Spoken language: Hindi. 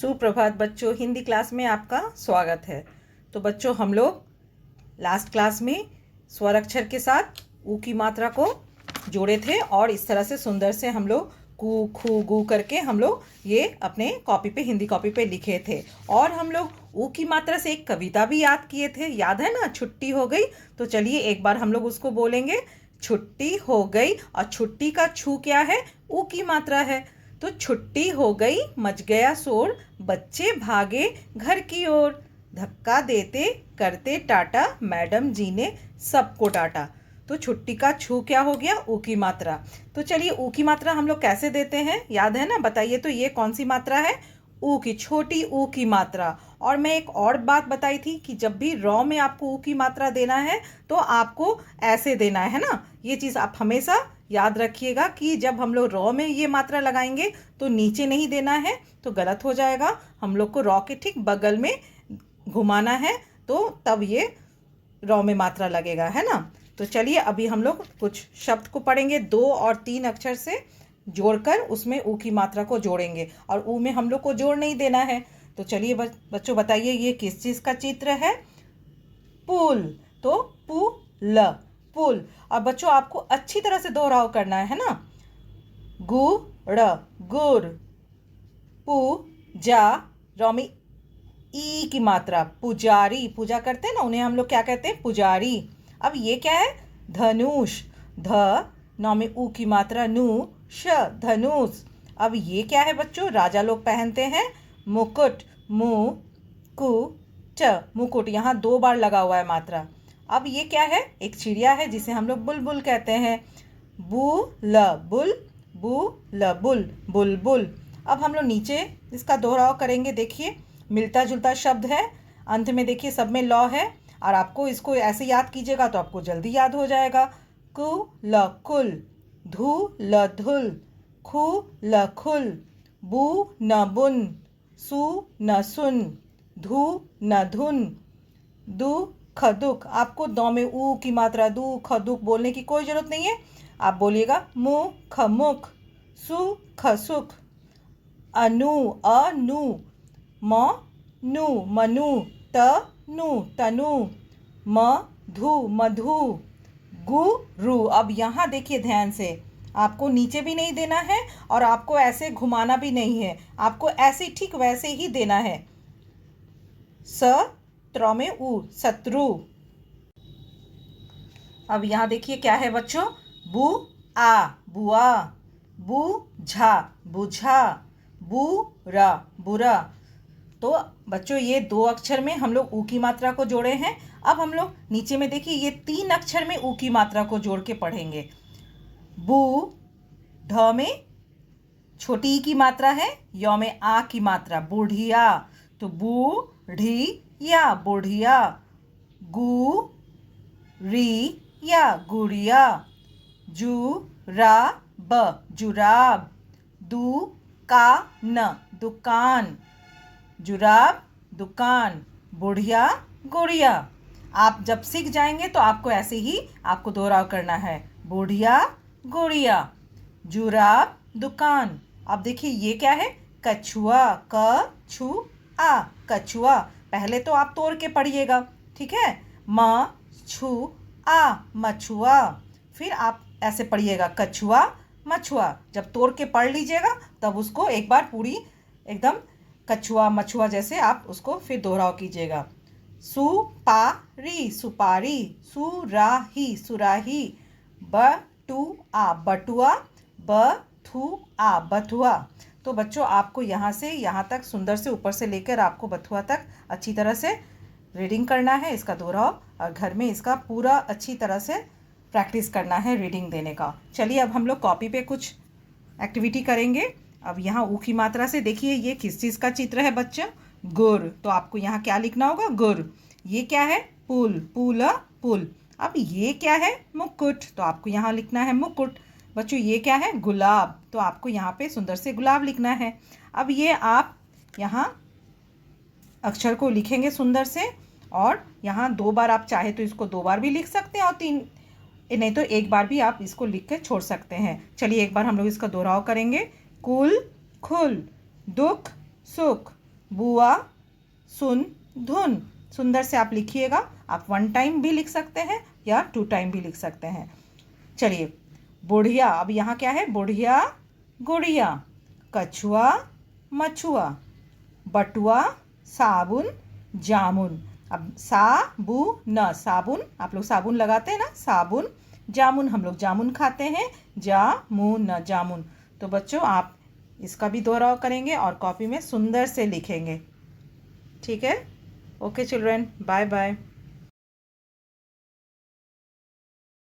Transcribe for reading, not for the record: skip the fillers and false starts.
सुप्रभात बच्चों, हिंदी क्लास में आपका स्वागत है। तो बच्चों, हम लोग लास्ट क्लास में स्वर अक्षर के साथ ऊ की मात्रा को जोड़े थे और इस तरह से सुंदर से हम लोग कू खू गू करके हम लोग ये अपने कॉपी पे, हिंदी कॉपी पे लिखे थे। और हम लोग ऊ की मात्रा से एक कविता भी याद किए थे, याद है ना? छुट्टी हो गई। तो चलिए एक बार हम लोग उसको बोलेंगे। छुट्टी हो गई। और छुट्टी का छू क्या है? ऊ की मात्रा है। तो छुट्टी हो गई, मच गया शोर, बच्चे भागे घर की ओर, धक्का देते करते टाटा, मैडम जी ने सबको डांटा। तो छुट्टी का छू क्या हो गया? ऊ की मात्रा। तो चलिए ऊ की मात्रा हम लोग कैसे देते हैं, याद है ना? बताइए तो ये कौन सी मात्रा है? ऊ की, छोटी ऊ की मात्रा। और मैं एक और बात बताई थी कि जब भी रॉ में आपको ऊ की मात्रा देना है तो आपको ऐसे देना है ना। ये चीज़ आप हमेशा याद रखिएगा कि जब हम लोग रॉ में ये मात्रा लगाएंगे तो नीचे नहीं देना है, तो गलत हो जाएगा। हम लोग को रॉ के ठीक बगल में घुमाना है, तो तब ये रॉ में मात्रा लगेगा, है ना? तो चलिए अभी हम लोग कुछ शब्द को पढ़ेंगे, 2 और 3 अक्षर से जोड़कर उसमें ऊ की मात्रा को जोड़ेंगे। और ऊ में हम लोग को जोड़ नहीं देना है। तो चलिए बच्चों बताइए ये किस चीज़ का चित्र है? पुल। तो पुल, पुल। और बच्चों आपको अच्छी तरह से दोहराव करना है ना। गुड़, गुड़। पूजा, रॉ में ई की मात्रा, पुजारी। पूजा करते हैं ना, उन्हें हम लोग क्या कहते हैं? पुजारी। अब ये क्या है? धनुष। ध, नौ में ऊ की मात्रा, नु, श, धनुष। अब ये क्या है बच्चों? राजा लोग पहनते हैं मुकुट, मु, कु, ट, मुकुट। यहाँ 2 बार लगा हुआ है मात्रा। अब ये क्या है? एक चिड़िया है जिसे हम लोग बुलबुल कहते हैं। बुल, बुल, बुल, बुल, बुलबुल। अब हम लोग नीचे इसका दोहराव करेंगे। देखिए मिलता जुलता शब्द है, अंत में देखिए सब में लौ है। और आपको इसको ऐसे याद कीजिएगा तो आपको जल्दी याद हो जाएगा। कु ल कुल, धु ल धुल, खु ल खुल, बु न बुन, सु न सुन, धु न धुन, दु ख दुख। आपको दो में ऊ की मात्रा, दु ख दुख बोलने की कोई जरूरत नहीं है। आप बोलिएगा मु ख मुख, सु ख सुख, अनु अनु, मनु मनु, तनु तनु, मधु मधु, गुरु। अब यहाँ देखिए ध्यान से, आपको नीचे भी नहीं देना है और आपको ऐसे घुमाना भी नहीं है, आपको ऐसे ठीक वैसे ही देना है। त्र में ऊ, शत्रु। अब यहाँ देखिए क्या है बच्चों? बु आ, बुआ, बुझा, बुझा, बुरा, बुरा। तो बच्चों ये 2 अक्षर में हम लोग ऊ की मात्रा को जोड़े हैं। अब हम लोग नीचे में देखिए ये 3 अक्षर में ऊ की मात्रा को जोड़ के पढ़ेंगे। बू, ढ में छोटी ई की मात्रा है, यौ में आ की मात्रा, बुढ़िया। तो बूढ़िया, बुढ़िया। गु री या, गुड़िया। जुराब, जुराब। दुकान, दुकान, जुराब, दुकान। बुढ़िया, गुड़िया। आप जब सीख जाएंगे तो आपको ऐसे ही आपको दोहराव करना है। बुढ़िया, गुड़िया, जुराब, दुकान। अब देखिए ये क्या है? कछुआ, कछुआ, कछुआ। पहले तो आप तोड़ के पढ़िएगा, ठीक है? मछुआ, मछुआ। फिर आप ऐसे पढ़िएगा, कछुआ, मछुआ। जब तोड़ के पढ़ लीजिएगा तब उसको एक बार पूरी एकदम कछुआ मछुआ जैसे आप उसको फिर दोहराव कीजिएगा। सुपारी, सुपारी। सुराही, सुराही। बटुआ, बटुआ। बथुआ, बथुआ। तो बच्चों आपको यहाँ से यहाँ तक सुंदर से ऊपर से लेकर आपको बथुआ तक अच्छी तरह से रीडिंग करना है, इसका दोहराव। और घर में इसका पूरा अच्छी तरह से प्रैक्टिस करना है रीडिंग देने का। चलिए अब हम लोग कॉपी पे कुछ एक्टिविटी करेंगे। अब यहाँ ऊ की मात्रा से देखिए ये किस चीज़ का चित्र है बच्चों? गुर। तो आपको यहाँ क्या लिखना होगा? गुर। ये क्या है? पुल, पुल, पुल। अब ये क्या है? मुकुट। तो आपको यहाँ लिखना है मुकुट। बच्चों ये क्या है? गुलाब। तो आपको यहाँ पे सुंदर से गुलाब लिखना है। अब ये आप यहाँ अक्षर को लिखेंगे सुंदर से, और यहाँ 2 बार आप चाहे तो इसको 2 बार भी लिख सकते हैं, और 3 नहीं तो 1 बार भी आप इसको लिख के छोड़ सकते हैं। चलिए एक बार हम लोग इसका दोहराव करेंगे। कुल, खुल, दुख, सुख, बुआ सुन धुन। सुंदर से आप लिखिएगा। आप 1 टाइम भी लिख सकते हैं या 2 टाइम भी लिख सकते हैं। चलिए, बुढ़िया, अब यहाँ क्या है? बुढ़िया गुड़िया, कछुआ मछुआ, बटुआ साबुन जामुन। अब साबुन, साबुन आप लोग साबुन लगाते हैं ना, साबुन। जामुन हम लोग जामुन खाते हैं, जामुन जामुन। तो बच्चों आप इसका भी दोहराव करेंगे और कॉपी में सुंदर से लिखेंगे। ठीक है? Okay children, bye bye.